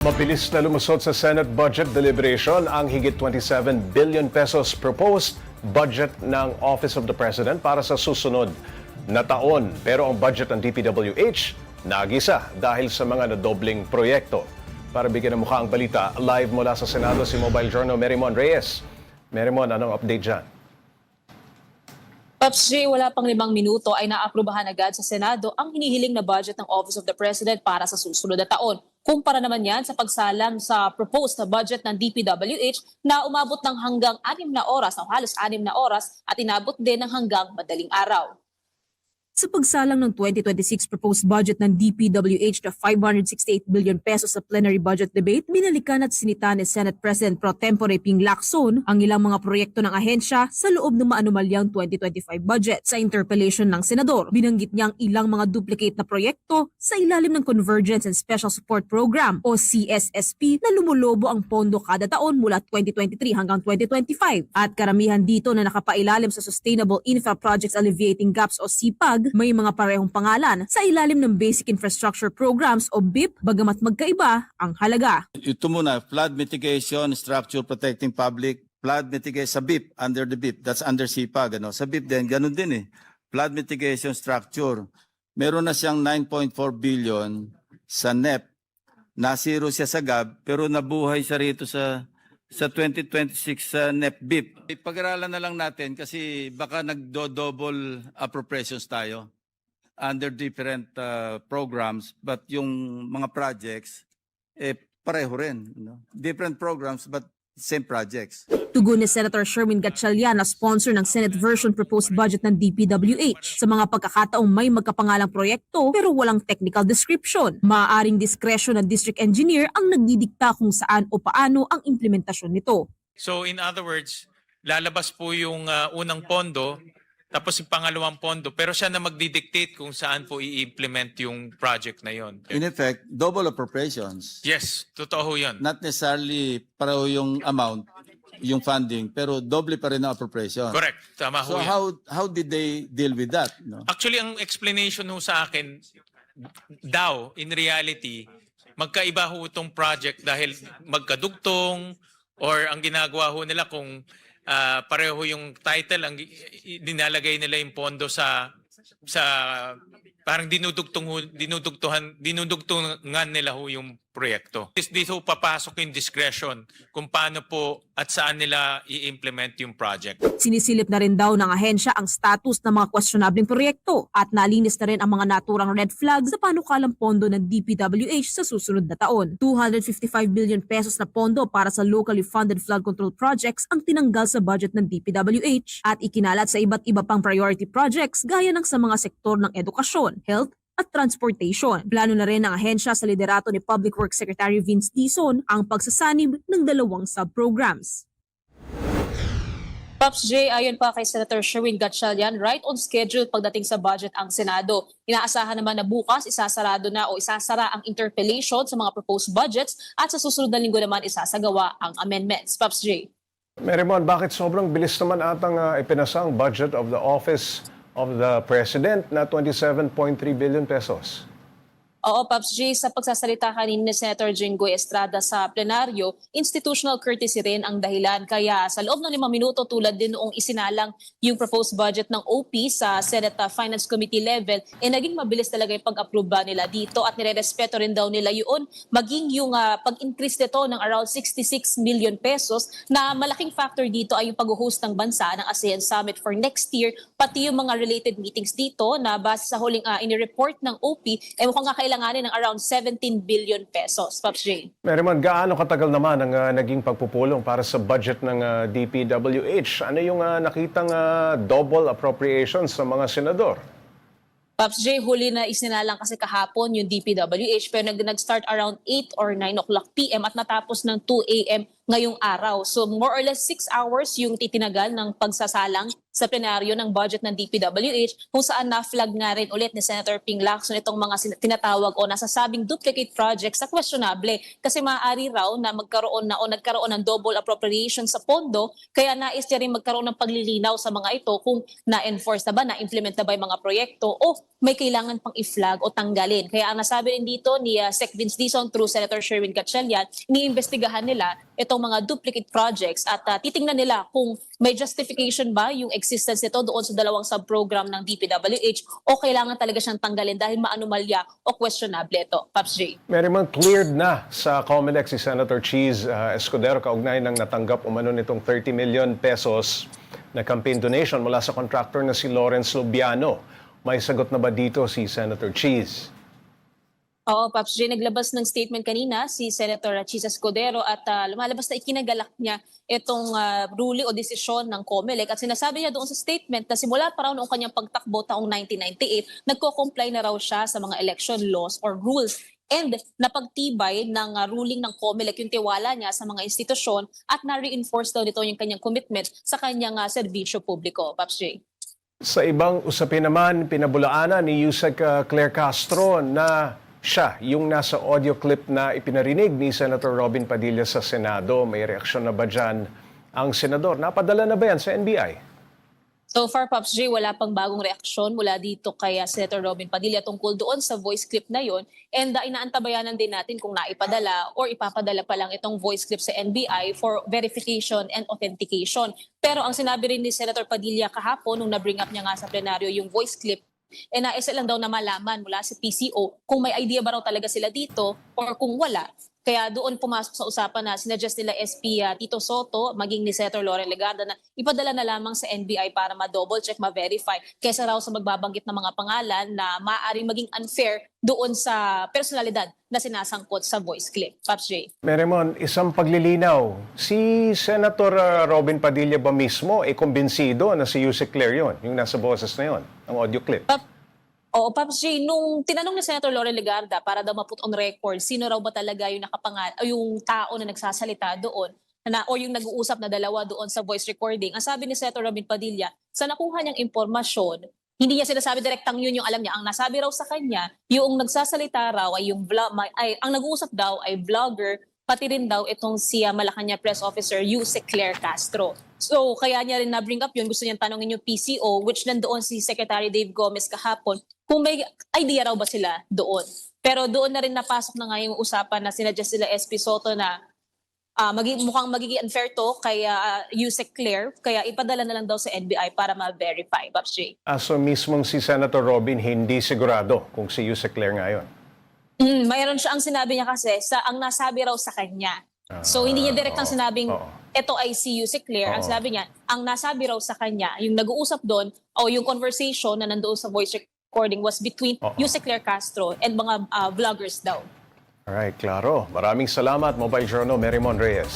Mabilis na lumusot sa Senate budget deliberation ang higit 27 billion pesos proposed budget ng Office of the President para sa susunod na taon. Pero ang budget ng DPWH nagisa dahil sa mga nadobling proyekto. Para bigyan ng mukha ang balita, live mula sa Senado si Mobile Journal Merimon Reyes. Merimon, anong update dyan? Pops J, wala pang 5 minuto ay naaprubahan agad sa Senado ang hinihiling na budget ng Office of the President para sa susunod na taon. Kumpara naman yan sa pagsalang sa proposed na budget ng DPWH na umabot ng hanggang 6 na oras o halos 6 na oras at inabot din ng hanggang madaling araw. Sa pagsalang ng 2026 proposed budget ng DPWH na 568 billion pesos sa plenary budget debate, binalikan at sinita ni Senate President Pro Tempore Ping Lacson ang ilang mga proyekto ng ahensya sa loob ng maanumalyang 2025 budget. Sa interpellation ng Senador, binanggit niya ang ilang mga duplicate na proyekto sa ilalim ng Convergence and Special Support Program o CSSP na lumulobo ang pondo kada taon mula 2023 hanggang 2025. At karamihan dito na nakapailalim sa Sustainable Infra Projects Alleviating Gaps o SIPAG, may mga parehong pangalan sa ilalim ng Basic Infrastructure Programs o BIP, bagamat magkaiba ang halaga. Ito muna, flood mitigation, structure protecting public, flood mitigation sa BIP, under the BIP, that's under SIPAG. Sa BIP din, ganun din eh. Flood mitigation structure, meron na siyang 9.4 billion sa NEP, nasiro siya sa GAB, pero nabuhay siya rito sa 2026 sa NEP BIP. Pag-aralan na lang natin kasi baka nagdo-double appropriations tayo under different programs, but yung mga projects pareho rin, different programs but same projects. Tugon ni Senator Sherwin Gatchalian na sponsor ng Senate version proposed budget ng DPWH. Sa mga pagkakataong may magkapangalang proyekto pero walang technical description, maaaring diskresyon ng district engineer ang nagdidikta kung saan o paano ang implementasyon nito. So in other words, lalabas po yung unang pondo, tapos yung pangalawang pondo, pero siya na magdidictate kung saan po i-implement yung project na yon. In effect, double appropriations. Yes, totoo yun. Not necessarily pareho yung amount, yung funding, pero doble pa rin ang appropriation. Correct, tama So ho yan. how did they deal with that? Actually, ang explanation ho sa akin, daw, in reality, magkaiba ho itong project dahil magkadugtong or ang ginagawa ho nila kung pareho yung title, ang dinalagay nila yung pondo sa parang dinudugtungan nila ho yung proyekto. Dito papasok yung discretion kung paano po at saan nila i-implement yung project. Sinisilip na rin daw ng ahensya ang status ng mga questionabling proyekto at nalinis na rin ang mga naturang red flags sa panukalang pondo ng DPWH sa susunod na taon. 255 billion pesos na pondo para sa locally funded flood control projects ang tinanggal sa budget ng DPWH at ikinalat sa iba't iba pang priority projects gaya ng sa mga sektor ng edukasyon, health, at transportation. Plano na rin ng ahensya sa liderato ni Public Works Secretary Vince Dizon ang pagsasanib ng 2 sub-programs. Pops J, ayon pa kay Senator Sherwin Gatchalian, right on schedule pagdating sa budget ang Senado. Inaasahan naman na bukas isasara ang interpellation sa mga proposed budgets at sa susunod na linggo naman isasagawa ang amendments. Pops J. Merimon, bakit sobrang bilis naman atang ipinasang budget of the Office of the President na 27.3 billion pesos? Oo, Pops J, sa pagsasalita kanina ni Senator Jinggoy Estrada sa plenaryo, institutional courtesy rin ang dahilan. Kaya sa loob ng 5 minuto tulad din noong isinalang yung proposed budget ng OP sa Senate Finance Committee level, naging mabilis talaga yung pag-approve nila dito at nirerespeto rin daw nila yun. Maging yung pag-increase nito ng around 66 million pesos na malaking factor dito ay yung pag-host ng bansa ng ASEAN Summit for next year, pati yung mga related meetings dito na base sa huling inireport ng OP, mukhang kailanganin ng around 17 billion pesos. Pops J. Merimon, gaano katagal naman ang naging pagpupulong para sa budget ng DPWH? Ano yung nakitang double appropriations sa mga senador? Pops J, huli na isinalang kasi kahapon yung DPWH pero nag-start around 8 or 9 o'clock PM at natapos ng 2 AM ngayong araw. So more or less 6 hours yung titinagal ng pagsasalang sa plenaryo ng budget ng DPWH kung saan na-flag nga rin ulit ni Senator Ping Lacson itong mga tinatawag o nasasabing duplicate projects sa questionable kasi maaari raw na magkaroon na o nagkaroon ng double appropriation sa pondo kaya nais niya rin magkaroon ng paglilinaw sa mga ito kung na-enforce na ba, na-implement na ba yung mga proyekto o may kailangan pang i-flag o tanggalin. Kaya ang nasabi rin dito ni Sec. Vince Dizon through Senator Sherwin Gatchalian, iniimbestigahan nila itong mga duplicate projects at titingnan nila kung may justification ba yung existence nito doon sa dalawang sub-program ng DPWH o kailangan talaga siyang tanggalin dahil maanumalya o questionable ito. Paps J. Meron cleared na sa COMELEC si Senator Cheese Escudero kaugnay ng natanggap umano nitong 30 million pesos na campaign donation mula sa contractor na si Lawrence Lubiano. May sagot na ba dito si Senator Cheese? Oo, Paps J, naglabas ng statement kanina si Senator Cheese Escudero at lumalabas na ikinagalak niya itong ruling o desisyon ng COMELEC at sinasabi niya doon sa statement na simula pa raw noong kanyang pagtakbo taong 1998, nagko-comply na raw siya sa mga election laws or rules and napagtibay ng ruling ng COMELEC yung tiwala niya sa mga institusyon at na-reinforce daw nito yung kanyang commitment sa kanyang serbisyo publiko. Paps J. Sa ibang usapin naman, pinabulaanan ni Yusek Claire Castro na siya yung nasa audio clip na ipinarinig ni Senator Robin Padilla sa Senado. May reaksyon na ba dyan ang senador? Napadala na ba yan sa NBI? So far, Pops J, wala pang bagong reaksyon mula dito kay Senator Robin Padilla tungkol doon sa voice clip na yon. And inaantabayanan din natin kung naipadala or ipapadala pa lang itong voice clip sa NBI for verification and authentication. Pero ang sinabi rin ni Senator Padilla kahapon nung na-bring up niya nga sa plenaryo yung voice clip, nais lang daw na malaman mula sa PCO kung may idea ba raw talaga sila dito or kung wala. Kaya doon pumasok sa usapan na sinuggest nila SP Tito Soto, maging ni Senator Loren Legarda na ipadala na lamang sa NBI para ma-double check, ma-verify kaysa raw sa magbabanggit ng mga pangalan na maaaring maging unfair doon sa personalidad na sinasangkot sa voice clip. Paps J. Meremon, isang paglilinaw. Si Senator Robin Padilla ba mismo kumbinsido na si Yusek Claire yun, yung nasa boses na yun, ang audio clip? Oo, Paps J, nung tinanong ni Senator Loren Legarda para daw ma-put on record, sino raw ba talaga yung yung tao na nagsasalita doon o yung nag-uusap na dalawa doon sa voice recording, ang sabi ni Senator Robin Padilla, sa nakuha niyang impormasyon, hindi niya sinasabi direktang yun yung alam niya. Ang nasabi raw sa kanya, yung nagsasalita raw ay ang nag-uusap daw ay vlogger, pati rin daw itong si Malacanang Press Officer Yusek Claire Castro. So kaya niya rin na-bring up yun, gusto niyang tanongin yung PCO, which nandoon si Secretary Dave Gomez kahapon, kung may idea raw ba sila doon. Pero doon na rin napasok na nga yung usapan na sinuggest sila SP Soto na mukhang magiging unfair to kay Yusek Claire, kaya ipadala na lang daw sa NBI para ma-verify. Paps J. So mismong si Senator Robin hindi sigurado kung si Yusek Claire ngayon? Mayroon siya, ang sinabi niya kasi, ang nasabi raw sa kanya. So hindi niya direktang sinabing ito ay si Yusek Claire. Ang sinabi niya, ang nasabi raw sa kanya, yung nag-uusap doon o yung conversation na nandoon sa voice recording was between Yusek Claire Castro and mga vloggers daw. Alright, klaro. Maraming salamat, Mobile Journal, Meremon Reyes.